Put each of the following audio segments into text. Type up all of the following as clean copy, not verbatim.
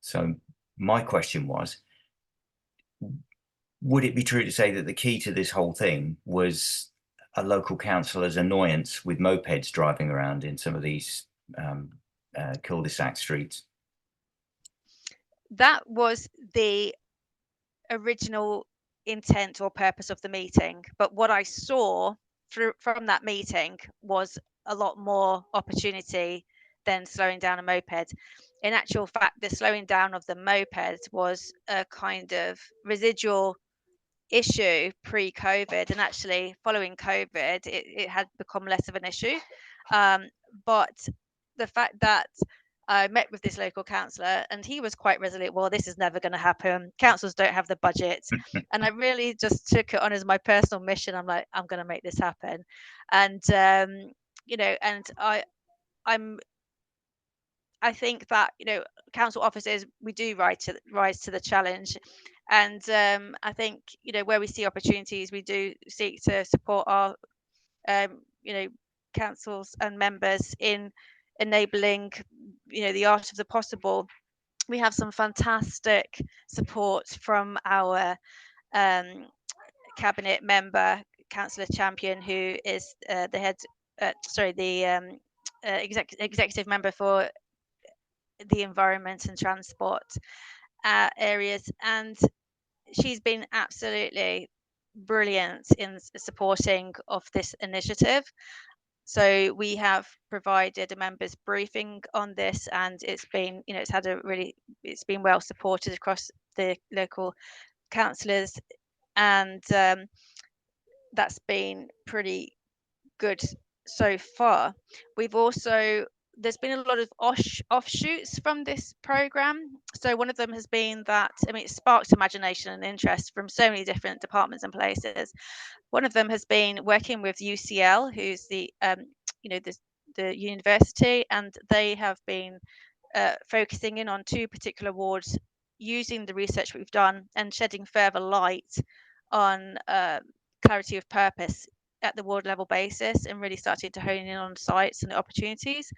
So my question was, would it be true to say that the key to this whole thing was a local councillor's annoyance with mopeds driving around in some of these cul-de-sac streets? That was the original intent or purpose of the meeting. But what I saw from that meeting was a lot more opportunity than slowing down a moped. In actual fact, the slowing down of the moped was a kind of residual issue pre-COVID, and actually following COVID it had become less of an issue, but the fact that I met with this local councillor and he was quite resolute, well, this is never going to happen, councils don't have the budget. And I really just took it on as my personal mission. I'm like, I'm going to make this happen. And and I think that council officers, we do rise to the challenge, and I think where we see opportunities, we do seek to support our councils and members in enabling the art of the possible. We have some fantastic support from our cabinet member, Councillor Champion, who is the head, the executive member for the environment and transport areas, and she's been absolutely brilliant in supporting of this initiative. So we have provided a members briefing on this, and it's been it's been well supported across the local councillors, and that's been pretty good so far. We've also There's been a lot of offshoots from this program. So one of them has been that, it sparked imagination and interest from so many different departments and places. One of them has been working with UCL, who's the university, and they have been focusing in on two particular wards, using the research we've done and shedding further light on clarity of purpose at the ward level basis, and really starting to hone in on sites and opportunities.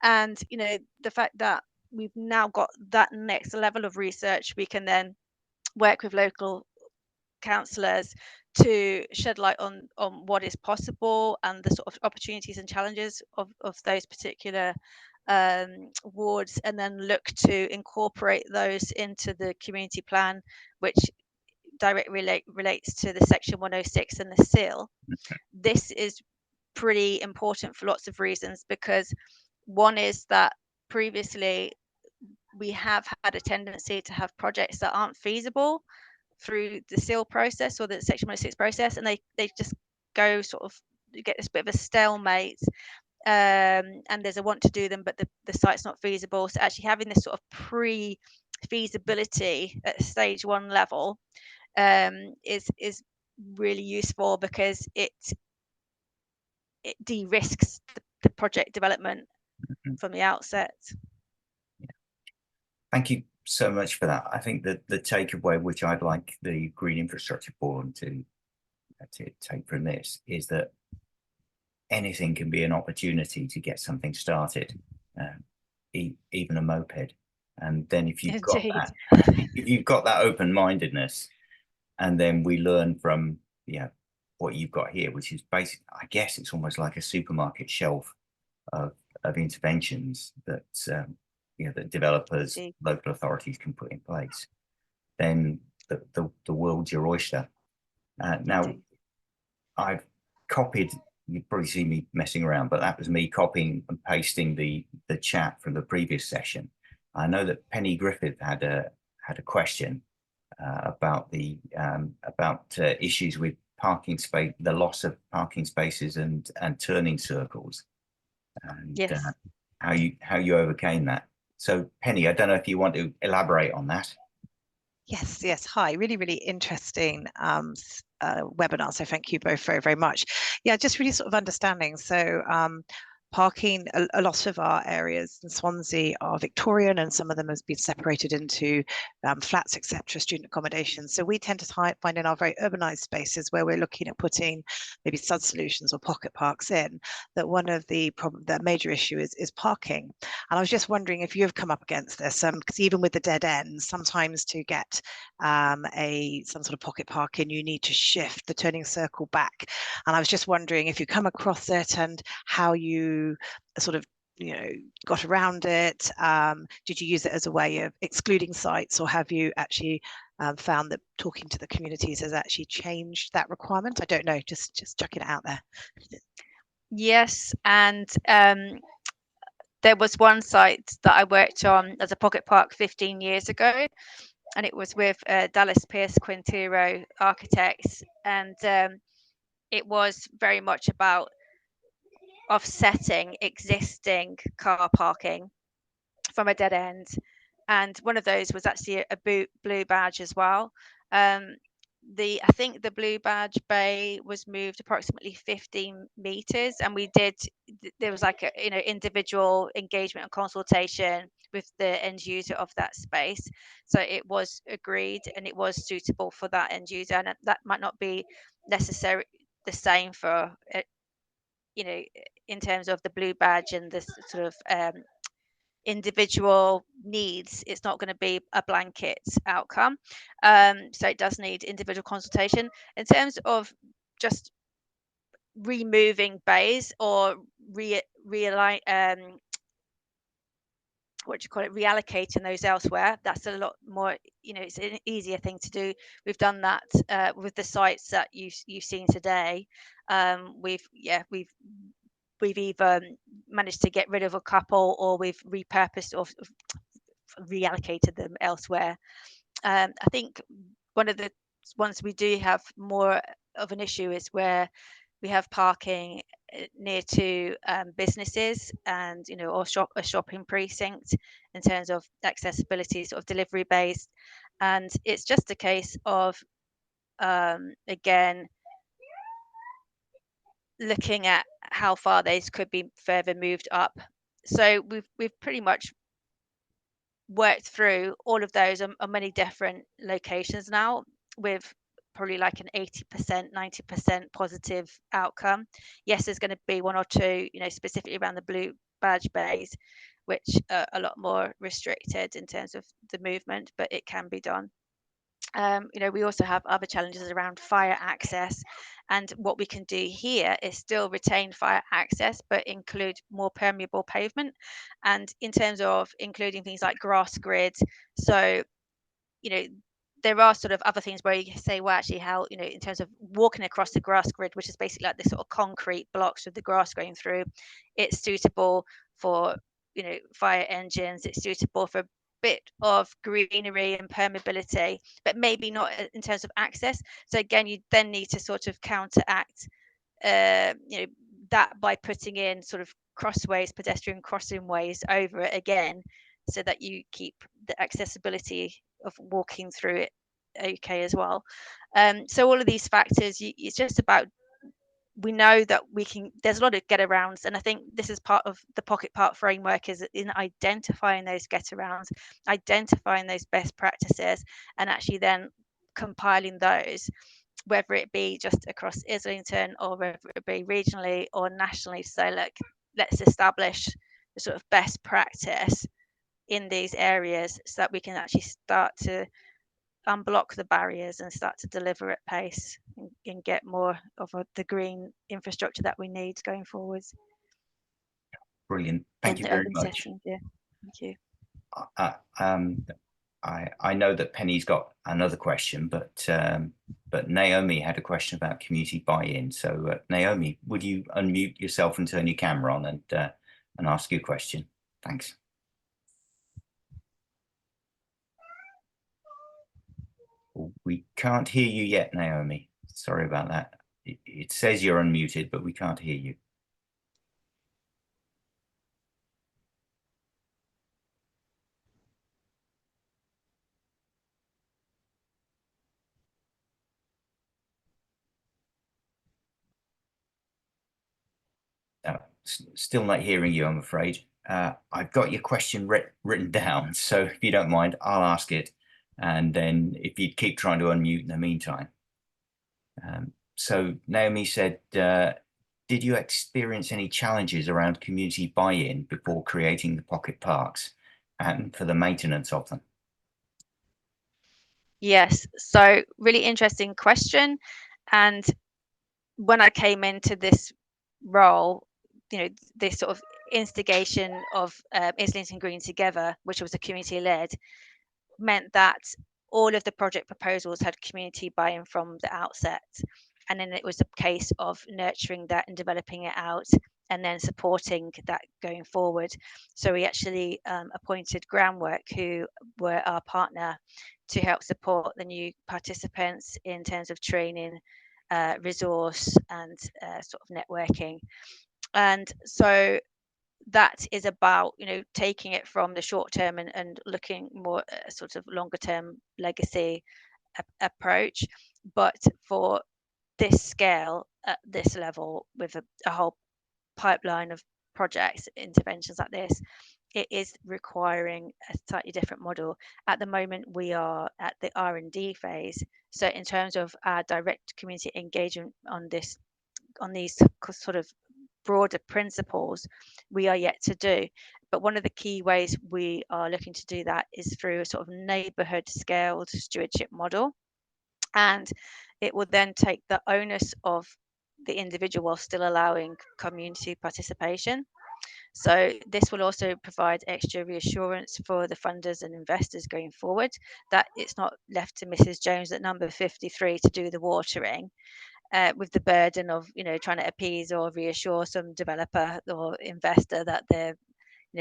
And the fact that we've now got that next level of research, we can then work with local councillors to shed light on what is possible and the sort of opportunities and challenges of those particular wards, and then look to incorporate those into the community plan, which directly relates to the section 106 and the seal. This is pretty important for lots of reasons, because one is that previously we have had a tendency to have projects that aren't feasible through the seal process or the section 106 process, and they just go you get this bit of a stalemate, and there's a want to do them, but the site's not feasible. So actually having this sort of pre-feasibility at stage one level is really useful, because it de-risks the project development from the outset. Yeah. Thank you so much for that. I think that the takeaway, which I'd like the Green Infrastructure Forum to take from this, is that anything can be an opportunity to get something started, even a moped. And then if you've got that, if you've got that open-mindedness, and then we learn from what you've got here, which is basically, I guess it's almost like a supermarket shelf of interventions that that developers, local authorities can put in place, then the world's your oyster. Now, I've copied, you've probably seen me messing around, but that was me copying and pasting the chat from the previous session. I know that Penny Griffith had a question about the issues with parking space, the loss of parking spaces and turning circles, and yes. How you overcame that. So Penny, I don't know if you want to elaborate on that. Yes. Hi, really interesting webinar. So thank you both very much. Yeah, just really sort of understanding. So parking. A lot of our areas in Swansea are Victorian, and some of them has been separated into flats, etc., student accommodation. So we tend to find in our very urbanised spaces where we're looking at putting maybe sud solutions or pocket parks in, that one of the major issue is parking. And I was just wondering if you've come up against this, because even with the dead ends, sometimes to get some sort of pocket park in, you need to shift the turning circle back. And I was just wondering if you come across it and how you sort of got around it. Did you use it as a way of excluding sites, or have you actually found that talking to the communities has actually changed that requirement? I don't know, just chucking it out there. Yes, and there was one site that I worked on as a pocket park 15 years ago, and it was with Dallas Pierce Quintero Architects, and it was very much about offsetting existing car parking from a dead end, and one of those was actually a blue badge as well. I think the blue badge bay was moved approximately 15 meters, and there was like a individual engagement and consultation with the end user of that space, so it was agreed and it was suitable for that end user, and that might not be necessarily the same for in terms of the blue badge and this sort of individual needs. It's not going to be a blanket outcome, so it does need individual consultation. In terms of just removing bays or reallocating those elsewhere, that's a lot more, it's an easier thing to do. We've done that with the sites that you've seen today. We've either managed to get rid of a couple, or we've repurposed or reallocated them elsewhere. I think one of the ones we do have more of an issue is where we have parking near to businesses and or a shopping precinct, in terms of accessibility, sort of delivery based, and it's just a case of again looking at how far these could be further moved up. So we've pretty much worked through all of those on many different locations now, with probably like an 80%, 90% positive outcome. Yes, there's going to be one or two, specifically around the blue badge bays, which are a lot more restricted in terms of the movement, but it can be done. We also have other challenges around fire access, and what we can do here is still retain fire access but include more permeable pavement, and in terms of including things like grass grid. So there are sort of other things where you say, well, actually, how in terms of walking across the grass grid, which is basically like this sort of concrete blocks with the grass going through, it's suitable for fire engines, it's suitable for bit of greenery and permeability, but maybe not in terms of access. So again, you then need to sort of counteract that by putting in sort of crossways, pedestrian crossing ways over it again, so that you keep the accessibility of walking through it okay as well. So all of these factors, it's just about, we know that there's a lot of get arounds, and I think this is part of the pocket park framework, is in identifying those get arounds, identifying those best practices, and actually then compiling those, whether it be just across Islington or whether it be regionally or nationally. So let's establish the sort of best practice in these areas so that we can actually start to unblock the barriers and start to deliver at pace and get more of the green infrastructure that we need going forwards. Brilliant. Thank you very much. Settings, yeah. Thank you. I know that Penny's got another question, but Naomi had a question about community buy-in. So Naomi, would you unmute yourself and turn your camera on and ask your question? Thanks. We can't hear you yet, Naomi. Sorry about that. It says you're unmuted, but we can't hear you. still not hearing you, I'm afraid. I've got your question written down, so if you don't mind, I'll ask it, and then if you'd keep trying to unmute in the meantime. So Naomi said, did you experience any challenges around community buy-in before creating the pocket parks and for the maintenance of them? Yes, so really interesting question. And when I came into this role, this sort of instigation of Islington Green Together, which was a community led, meant that all of the project proposals had community buy-in from the outset. And then it was a case of nurturing that and developing it out and then supporting that going forward. So we actually appointed Groundwork, who were our partner, to help support the new participants in terms of training, resource and sort of networking. And so that is about taking it from the short term and looking more at a sort of longer term legacy approach, but for this scale at this level with a whole pipeline of projects, interventions like this, it is requiring a slightly different model. At the moment we are at the R&D phase, so in terms of our direct community engagement on these sort of broader principles, we are yet to do. But one of the key ways we are looking to do that is through a sort of neighbourhood scaled stewardship model, and it will then take the onus of the individual while still allowing community participation. So this will also provide extra reassurance for the funders and investors going forward, that it's not left to Mrs. Jones at number 53 to do the watering, with the burden of trying to appease or reassure some developer or investor that they're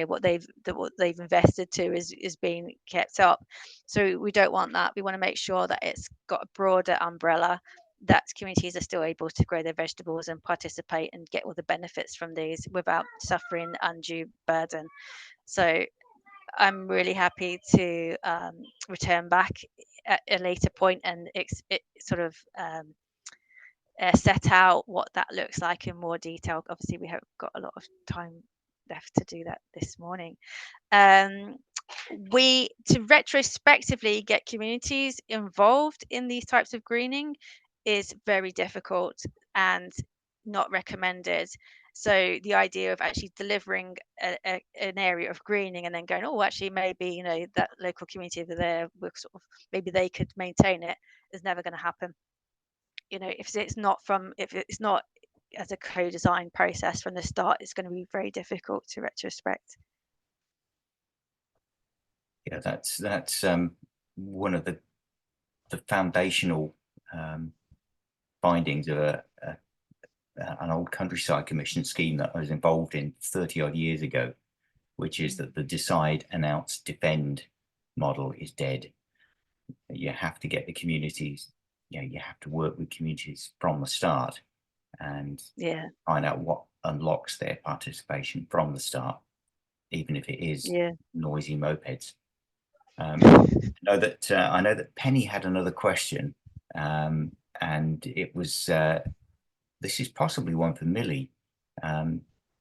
what they've invested to is being kept up. So we don't want that. We want to make sure that it's got a broader umbrella, that communities are still able to grow their vegetables and participate and get all the benefits from these without suffering undue burden. So I'm really happy to return back at a later point and it sort of set out what that looks like in more detail. Obviously, we haven't got a lot of time left to do that this morning. We to retrospectively get communities involved in these types of greening is very difficult and not recommended. So the idea of actually delivering an area of greening and then going, oh, actually maybe that local community over there, maybe they could maintain it, is never going to happen. If it's not as a co-design process from the start, it's going to be very difficult to retrospect. Yeah, that's one of the foundational findings of an old countryside commission scheme that I was involved in 30 odd years ago, which is that the decide, announce, defend model is dead. You have to get the communities, you have to work with communities from the start and find out what unlocks their participation from the start, even if it is noisy mopeds. I know that Penny had another question, and it was this is possibly one for Millie.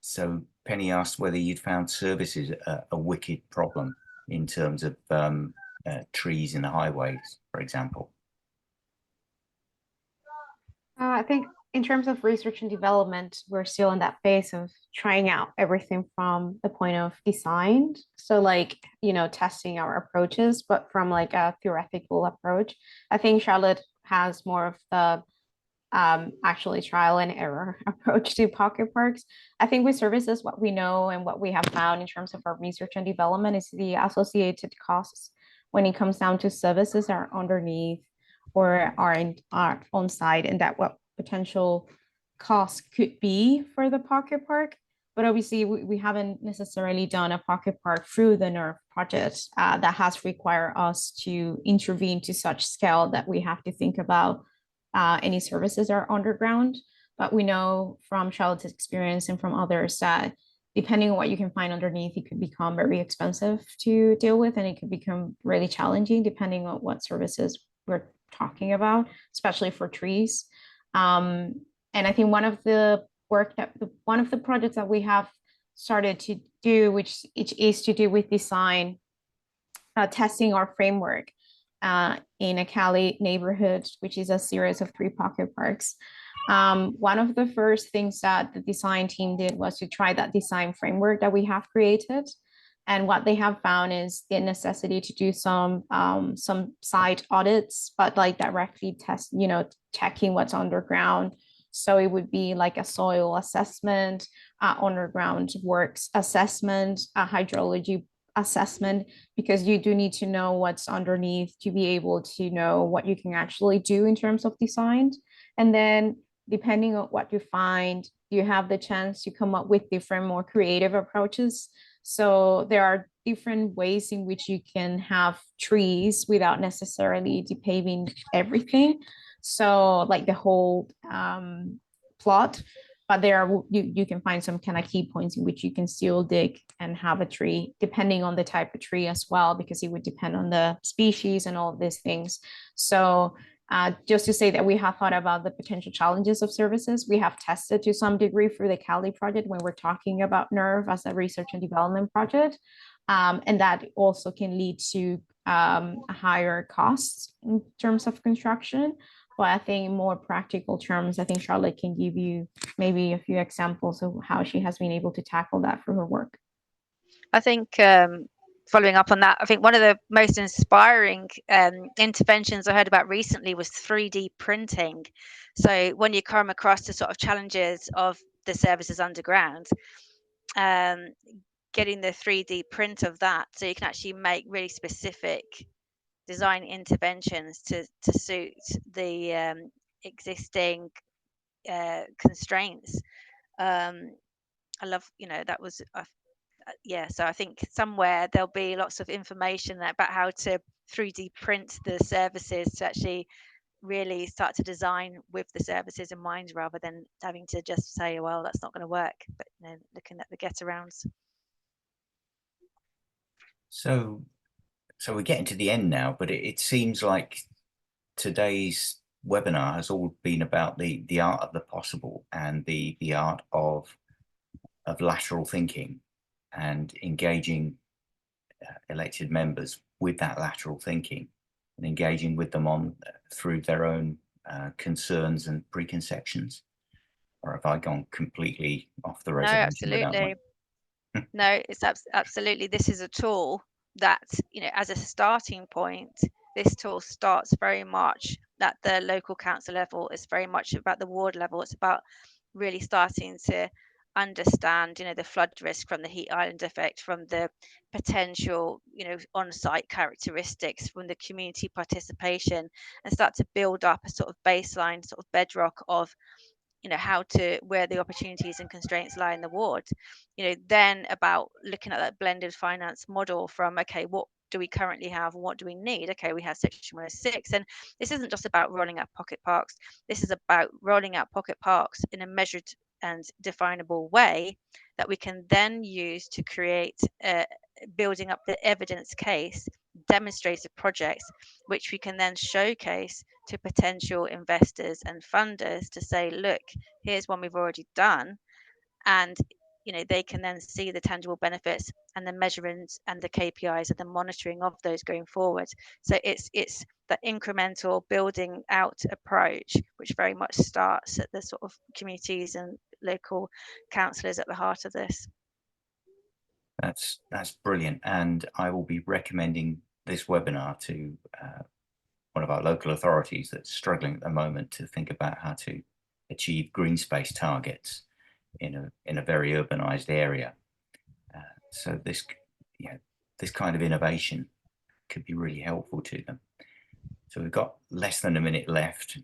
So Penny asked whether you'd found services a wicked problem in terms of trees in the highways, for example. I think in terms of research and development, we're still in that phase of trying out everything from the point of design. So like, testing our approaches, but from like a theoretical approach. I think Charlotte has more of the actually trial and error approach to pocket parks. I think with services, what we know and what we have found in terms of our research and development is the associated costs when it comes down to services are underneath or are on site, and that what potential costs could be for the pocket park. But obviously we haven't necessarily done a pocket park through the NERF project that has required us to intervene to such scale that we have to think about any services are underground. But we know from Charlotte's experience and from others that depending on what you can find underneath, it could become very expensive to deal with, and it could become really challenging depending on what services we're talking about, especially for trees. And I think one of the work that one of the projects that we have started to do, which is to do with design, testing our framework in a Cali neighborhood, which is a series of 3 pocket parks. One of the first things that the design team did was to try that design framework that we have created. And what they have found is the necessity to do some site audits, but like directly test, checking what's underground. So it would be like a soil assessment, underground works assessment, a hydrology assessment, because you do need to know what's underneath to be able to know what you can actually do in terms of design. And then depending on what you find, you have the chance to come up with different, more creative approaches. So there are different ways in which you can have trees without necessarily depaving everything. So like the whole plot, but there are you can find some kind of key points in which you can still dig and have a tree, depending on the type of tree as well, because it would depend on the species and all of these things. So just to say that we have thought about the potential challenges of services. We have tested to some degree for the Cali project when we're talking about NERV as a research and development project. And that also can lead to higher costs in terms of construction. But I think in more practical terms, I think Charlotte can give you maybe a few examples of how she has been able to tackle that for her work. I think following up on that, I think one of the most inspiring interventions I heard about recently was 3D printing. So when you come across the sort of challenges of the services underground, getting the 3D print of that, so you can actually make really specific design interventions to suit the existing constraints. I love, that was yeah, so I think somewhere there'll be lots of information about how to 3D print the services to actually really start to design with the services in mind, rather than having to just say, well, that's not going to work, but looking at the get-arounds. So we're getting to the end now, but it seems like today's webinar has all been about the art of the possible and the art of lateral thinking and engaging elected members with that lateral thinking and engaging with them on through their own concerns and preconceptions. Or have I gone completely off the reservation? No, absolutely. No, it's absolutely. This is a tool that, as a starting point, this tool starts very much at the local council level. It's very much about the ward level. It's about really starting to understand, the flood risk from the heat island effect, from the potential, on-site characteristics, from the community participation, and start to build up a sort of baseline, sort of bedrock of where the opportunities and constraints lie in the ward. Then about looking at that blended finance model from, okay, what do we currently have and what do we need? Okay, we have section 106, and this isn't just about rolling out pocket parks. This is about rolling out pocket parks in a measured and definable way that we can then use to create building up the evidence case, demonstrated projects, which we can then showcase to potential investors and funders to say, look, here's one we've already done. And they can then see the tangible benefits and the measurements and the KPIs and the monitoring of those going forward. So it's that incremental building out approach, which very much starts at the sort of communities and local councillors at the heart of this. That's brilliant, and I will be recommending this webinar to one of our local authorities that's struggling at the moment to think about how to achieve green space targets in a very urbanized area. So this kind of innovation could be really helpful to them. So we've got less than a minute left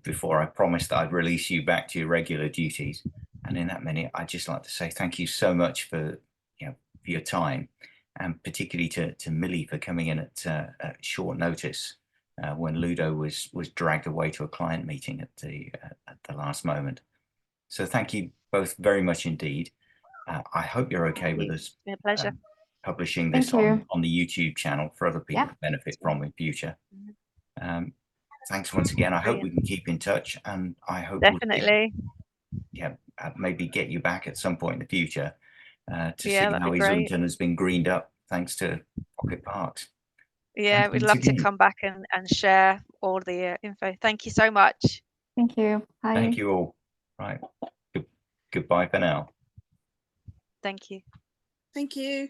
before I promised that I'd release you back to your regular duties. And in that minute, I'd just like to say thank you so much for your time, and particularly to Millie for coming in at short notice when Ludo was dragged away to a client meeting at the last moment. So thank you both very much indeed. I hope you're okay with us pleasure. Publishing this on the YouTube channel for other people to benefit from in future. Thanks once again. I hope we can keep in touch, and I hope definitely. maybe get you back at some point in the future to see Yeah, that'd how be great. Islington has been greened up thanks to pocket parks. Yeah, Thanks we'd once love to again. come back and share all the info. Thank you so much. Thank you. Bye. Thank you all. Right. Goodbye for now. Thank you. Thank you.